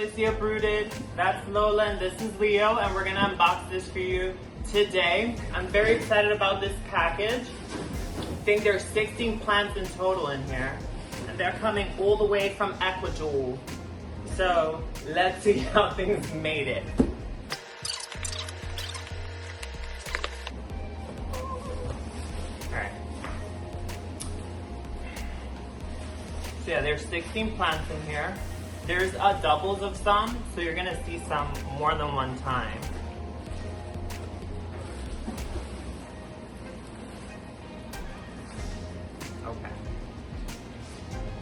nycuprooted. That's Lola and this is Leo, and we're gonna unbox this for you today. I'm very excited about this package. I think there's 16 plants in total in here, and they're coming all the way from Ecuador. So let's see how things made it. Alright. So yeah, there's 16 plants in here. There's doubles of some, so you're gonna see some more than one time. Okay.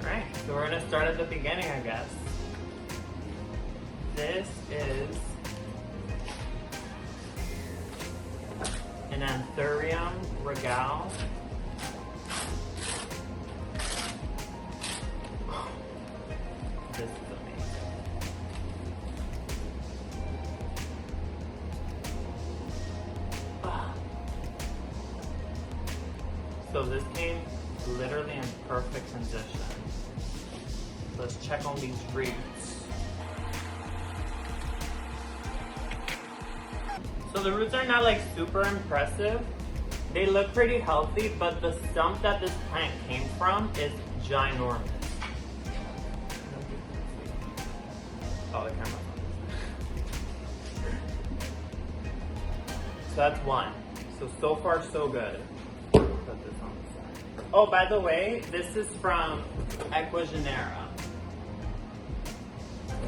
Alright, so we're gonna start at the beginning, I guess. This is an Antherium regale. This is amazing. So this came literally in perfect condition. Let's check on these roots. So the roots are not like super impressive. They look pretty healthy, but the stump that this plant came from is ginormous. Oh, the camera. So that's one. So far so good. Put this on the side. Oh, by the way, this is from Ecuagenera.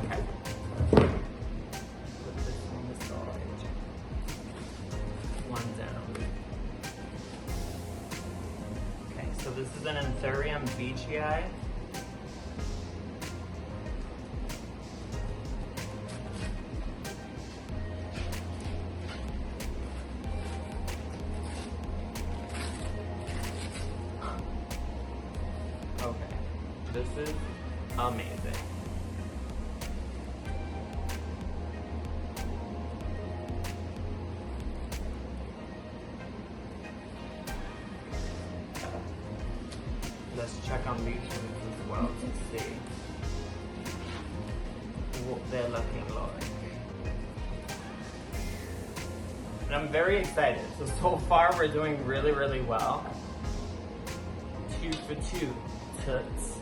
Okay. Put this on the side. One down. Okay, so this is an Antherium beechii. Okay, this is amazing. Let's check on these ones as well to see what they're looking like. And I'm very excited. So far we're doing really, really well. 2 for 2. Toots.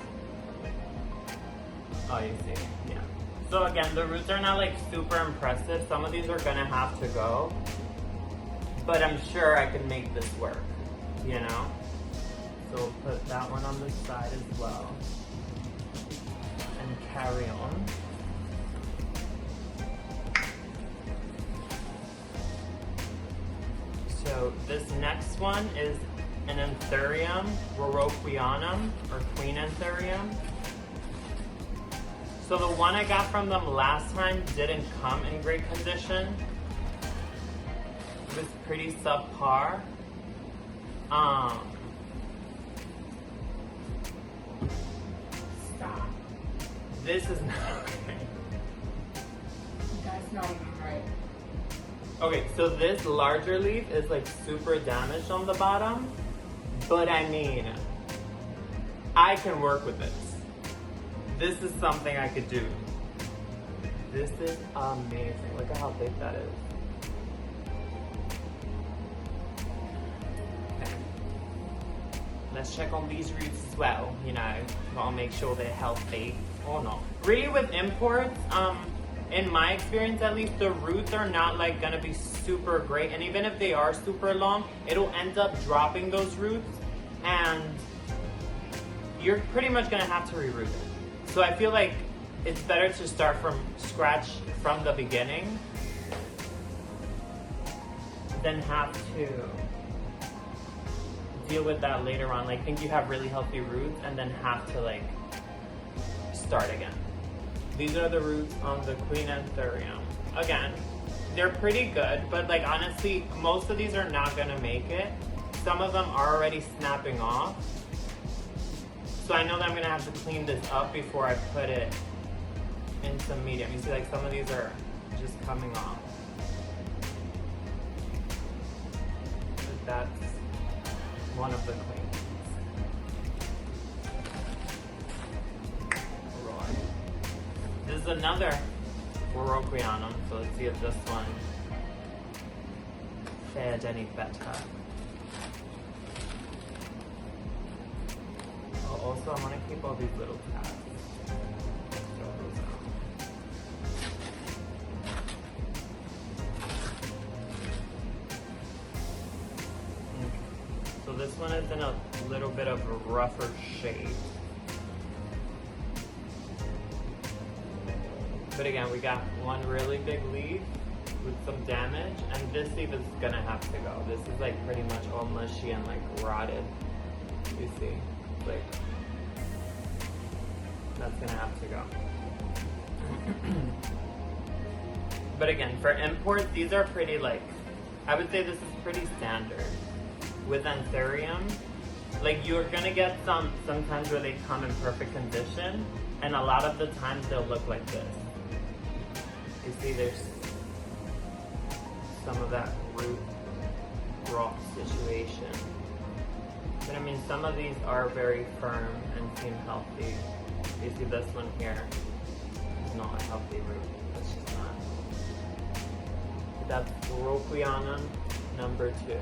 Oh, you see, yeah. So again, the roots are not like super impressive. Some of these are gonna have to go, but I'm sure I can make this work, you know? So we'll put that one on the side as well and carry on. So this next one is an Antherium Varicosum or Queen Antherium. So the one I got from them last time didn't come in great condition. It was pretty subpar. Stop. This is not okay. That's not even right. Okay, so this larger leaf is like super damaged on the bottom. But I mean, I can work with this. This is something I could do. This is amazing. Look at how big that is. Okay. Let's check on these roots as well, you know. I'll make sure they're healthy or not. Really with imports, in my experience at least, the roots are not like gonna be super great, and even if they are super long, it'll end up dropping those roots and you're pretty much gonna have to reroot it. So I feel like it's better to start from scratch from the beginning than have to deal with that later on. Like think you have really healthy roots and then have to like start again. These are the roots on the Queen Antherium. Again, they're pretty good, but like honestly, most of these are not gonna make it. Some of them are already snapping off. So I know that I'm gonna have to clean this up before I put it in some medium. You see like some of these are just coming off. But that's one of the cleans. Right. This is another Varicosum, so let's see if this one fared any better. Oh, also, I want to keep all these little tabs. Throw those out. Okay. So this one is in a little bit of a rougher shade. But again, we got one really big leaf with some damage, and this leaf is gonna have to go. This is like pretty much all mushy and like rotted. You see, like that's gonna have to go. But again, for imports, these are pretty like, I would say this is pretty standard. With Antherium, like you're gonna get sometimes where they come in perfect condition, and a lot of the times they'll look like this. You see there's some of that root rot situation. But I mean, some of these are very firm and seem healthy. You see this one here is not a healthy root. That's just not. That's Varicosum number 2.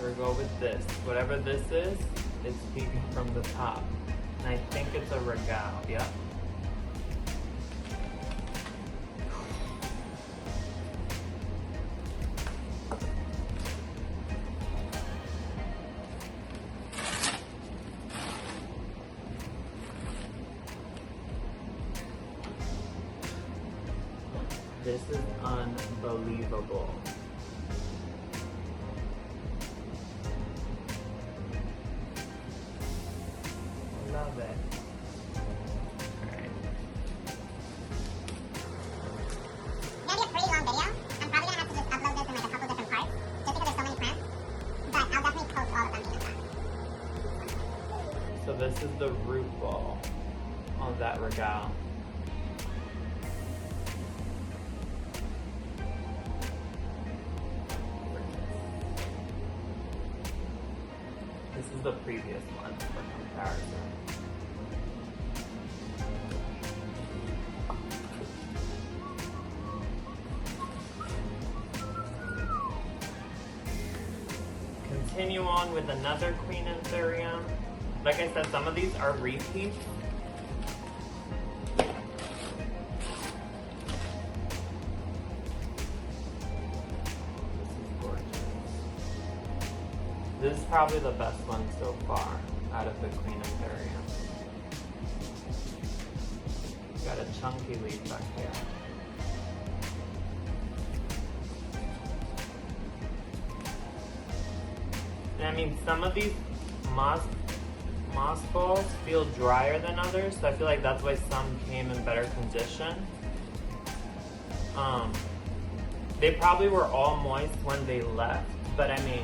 We go with this. Whatever this is, it's peeking from the top. And I think it's a regale, yeah. This is unbelievable. Love it. Alright. It's gonna be a pretty long video. I'm probably gonna have to just upload this in like a couple different parts, just because there's so many plants. But I'll definitely post all of them in that. So this is the root ball of that regale. This is the previous one for comparison. Continue on with another Queen Antherium. Like I said, some of these are repeats. This is probably the best one so far out of the Queen Antherium. Got a chunky leaf back here. And I mean, some of these moss balls feel drier than others, so I feel like that's why some came in better condition. They probably were all moist when they left, but I mean,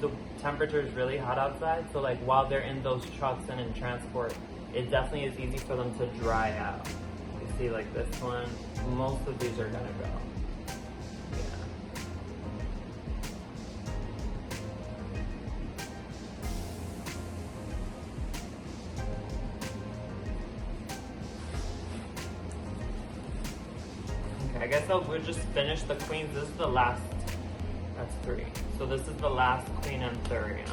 the temperature is really hot outside, so like while they're in those trucks and in transport, it definitely is easy for them to dry out. You see like this one, most of these are gonna go. Yeah. Okay, I guess we'll just finish the queens. This is the last. That's 3. So this is the last Queen Antherium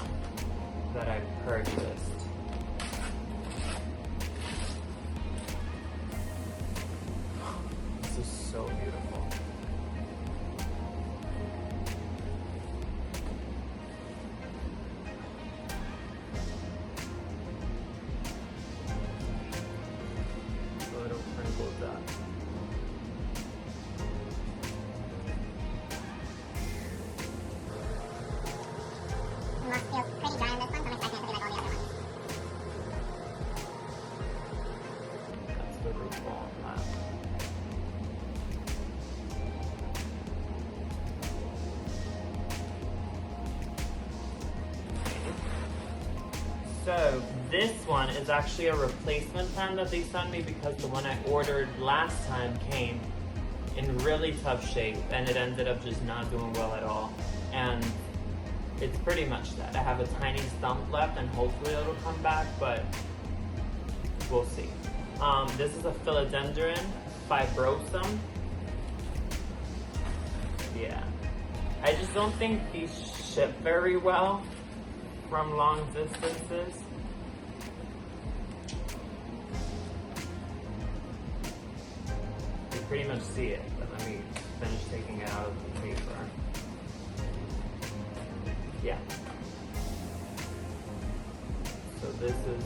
that I've purchased. This is so beautiful. The little crinkles up. Must feel pretty dry on this one, so I'm expecting it to be like all the other ones. That's the root ball on that. So this one is actually a replacement plant that they sent me because the one I ordered last time came in really tough shape and it ended up just not doing well at all. and it's pretty much that. I have a tiny stump left, and hopefully it'll come back, but we'll see. This is a Philodendron Fibrosum. Yeah. I just don't think these ship very well from long distances. You pretty much see it, but let me finish taking it out of the paper. Yeah. So this is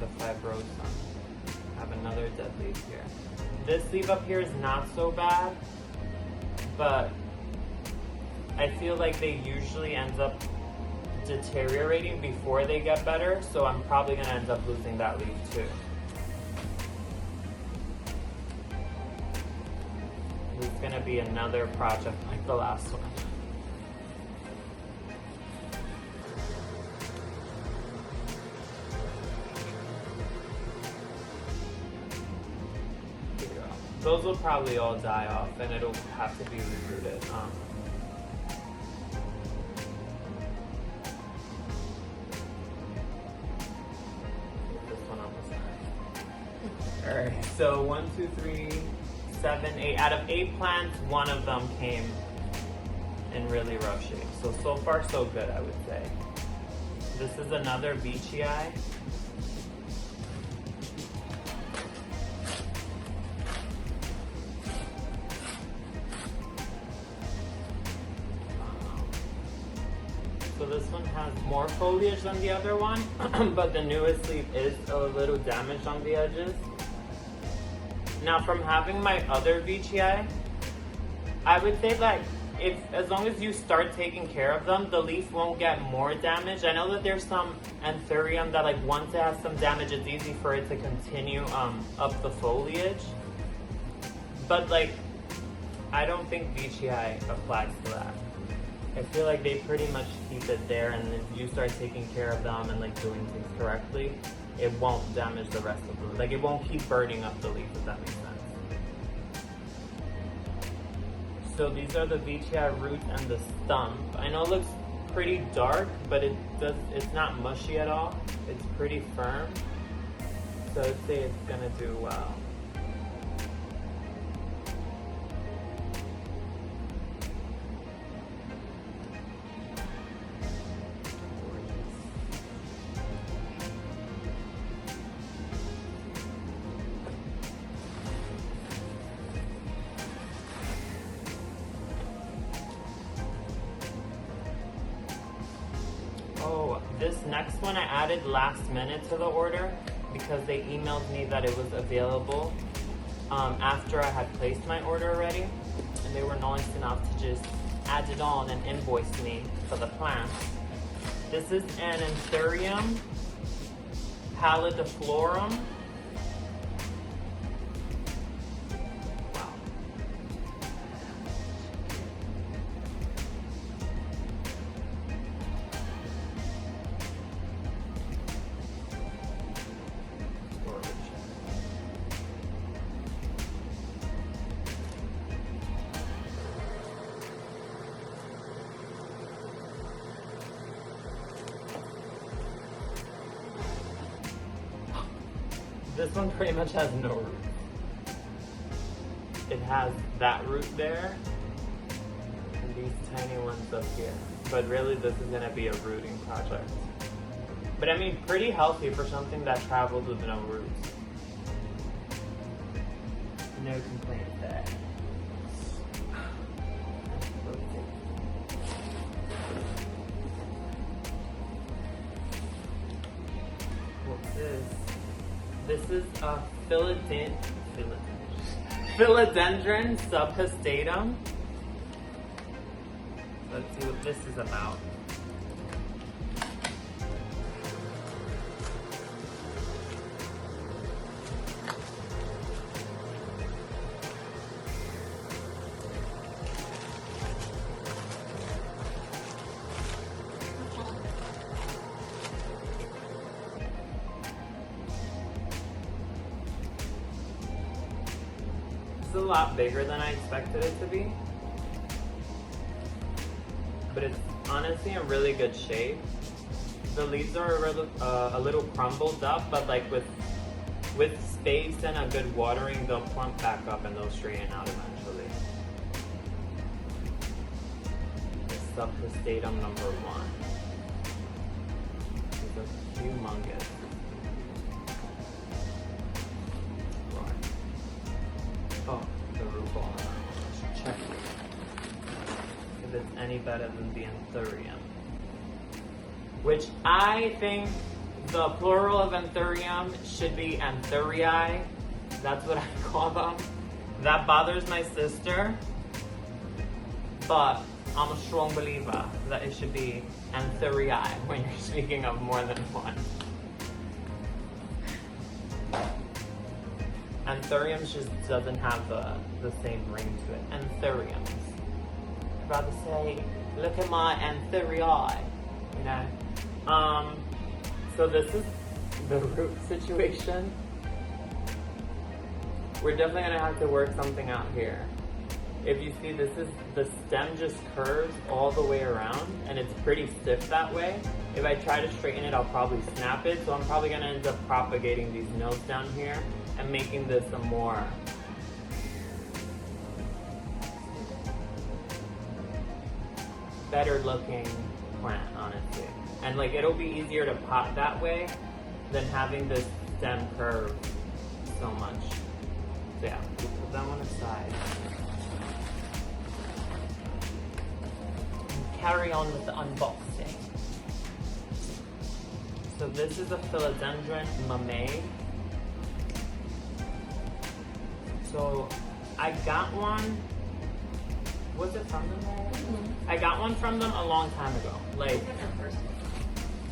the fibrosum. I have another dead leaf here. This leaf up here is not so bad, but I feel like they usually end up deteriorating before they get better, so I'm probably gonna end up losing that leaf too. This is gonna be another project like the last one. Those will probably all die off, and it'll have to be rooted. This one on the side. All right, so 1, 2, 3, 7, 8. Out of 8 plants, 1 of them came in really rough shape. So far so good, I would say. This is another Veitchii. So this one has more foliage than the other one, but the newest leaf is a little damaged on the edges. Now from having my other Veitchii, I would say that as long as you start taking care of them, the leaf won't get more damage. I know that there's some Antherium that like once it has some damage, it's easy for it to continue up the foliage. But like, I don't think Veitchii applies to that. I feel like they pretty much keep it there, and if you start taking care of them and like doing things correctly, it won't damage the rest of the, like it won't keep burning up the leaf, if that makes sense. So these are the Veitchii root and the stump. I know it looks pretty dark, but it's not mushy at all. It's pretty firm. So I'd say it's gonna do well. Oh, this next one I added last minute to the order because they emailed me that it was available after I had placed my order already, and they were nice enough to just add it on and invoice me for the plant. This is an Antherium, Pallet Deflorum. This one pretty much has no root. It has that root there, and these tiny ones up here. But really this is gonna be a rooting project. But I mean, pretty healthy for something that traveled with no roots. No complaints there. What's this? This is a Philodendron subhistatum. Let's see what this is about. It's a lot bigger than I expected it to be. but it's honestly in really good shape. The leaves are a little crumbled up, but like with space and a good watering, they'll plump back up and they'll straighten out eventually. Subcrustatum number 1. These are humongous. Oh, the root ball. Let's check if it's any better than the Antherium. Which I think the plural of Antherium should be Antherii. That's what I call them. That bothers my sister, but I'm a strong believer that it should be Antherii when you're speaking of more than one. Antherium just doesn't have the same ring to it. Antheriums. I'd rather say, look at my Antherii, you know? So this is the root situation. We're definitely gonna have to work something out here. If you see, this is, the stem just curves all the way around and it's pretty stiff that way. If I try to straighten it, I'll probably snap it. So I'm probably gonna end up propagating these nodes down here and making this a more better looking plant, honestly. And like, it'll be easier to pot that way than having this stem curve so much. So yeah, we'll put that one aside. And carry on with the unboxing. So this is a Philodendron mame. So I got one, was it from them? Mm-hmm. I got one from them a long time ago, like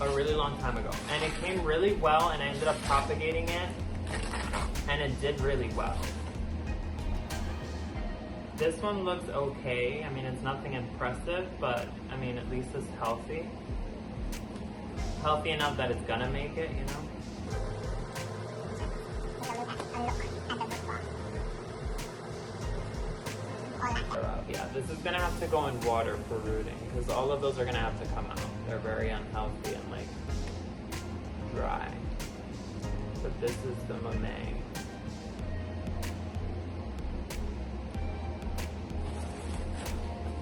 a really long time ago. And it came really well and I ended up propagating it and it did really well. This one looks okay. I mean, it's nothing impressive, but I mean, at least it's healthy. Healthy enough that it's gonna make it, you know? Yeah, this is gonna have to go in water for rooting because all of those are gonna have to come out. They're very unhealthy and like dry. But this is the mame.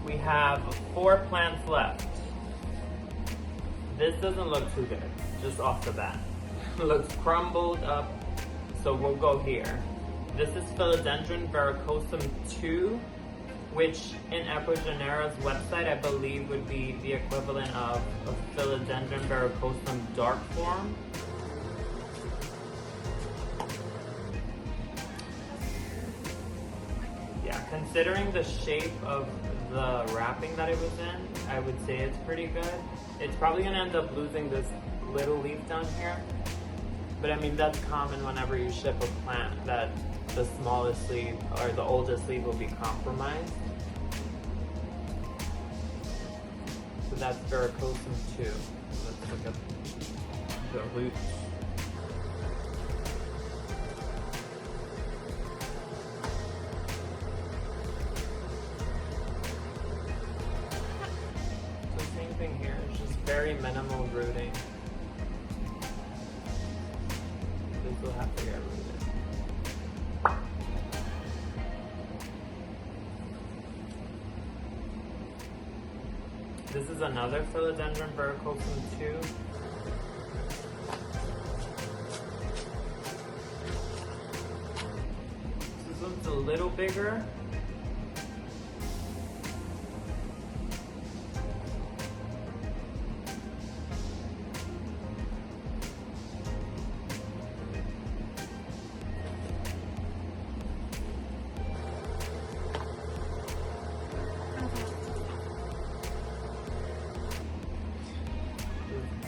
We have 4 plants left. This doesn't look too good, just off the bat. It looks crumbled up, so we'll go here. This is Philodendron Varicosum2, which in Ecuagenera's website, I believe would be the equivalent of Philodendron Varicosum dark form. Yeah, considering the shape of the wrapping that it was in, I would say it's pretty good. It's probably gonna end up losing this little leaf down here. But I mean, that's common whenever you ship a plant, that the smallest leaf or the oldest leaf will be compromised. So that's Varicosum 2. Let's look at the roots. So same thing here, it's just very minimal rooting. This will have to get rooted. This is another Philodendron Varicosum 2. This one's a little bigger.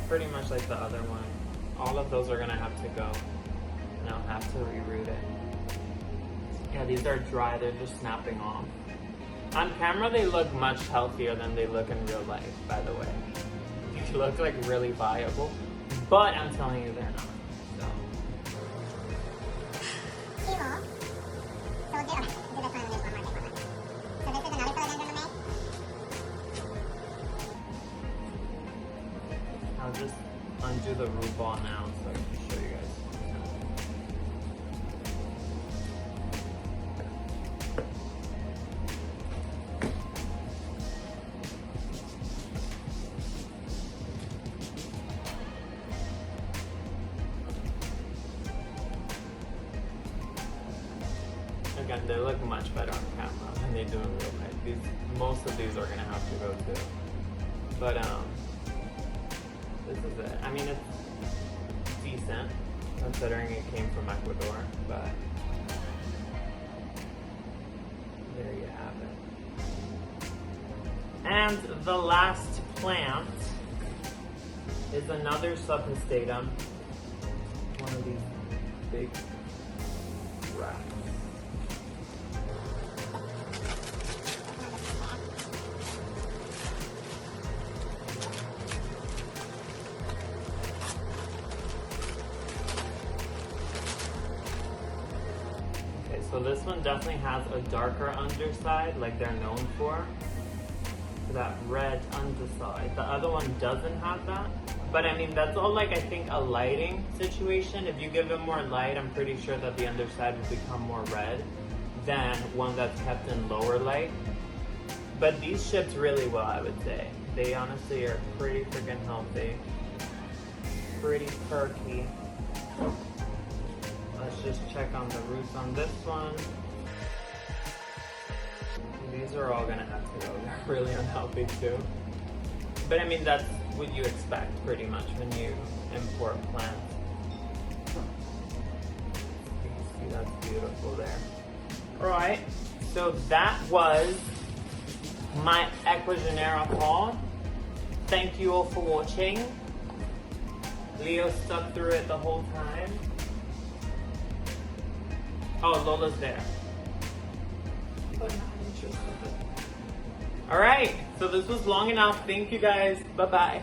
Pretty much like the other one. All of those are gonna have to go. And I'll have to reroot it. Yeah, these are dry, they're just snapping off. On camera, they look much healthier than they look in real life, by the way. They look like really viable, but I'm telling you, they're not. So. So this is another Philodendron mame. undo the root ball now so I can show you guys. Again, they look much better on camera than they do in real life. Most of these are gonna have to go too. But this is it. I mean, it's decent considering it came from Ecuador, but there you have it. And the last plant is another subhistatum. One of these big rats. So this one definitely has a darker underside, like they're known for that red underside. The other one doesn't have that. But I mean, that's all like, I think, a lighting situation. If you give it more light, I'm pretty sure that the underside will become more red than one that's kept in lower light. But these shipped really well, I would say. They honestly are pretty freaking healthy. Pretty perky. Let's just check on the roots on this one. These are all gonna have to go. They're really unhealthy too. But I mean, that's what you expect pretty much when you import plants. You can see that's beautiful there. Alright, so that was my Ecuagenera haul. Thank you all for watching. Leo stuck through it the whole time. Oh, Lola's there. But not interested. Alright, so this was long enough. Thank you guys. Bye-bye.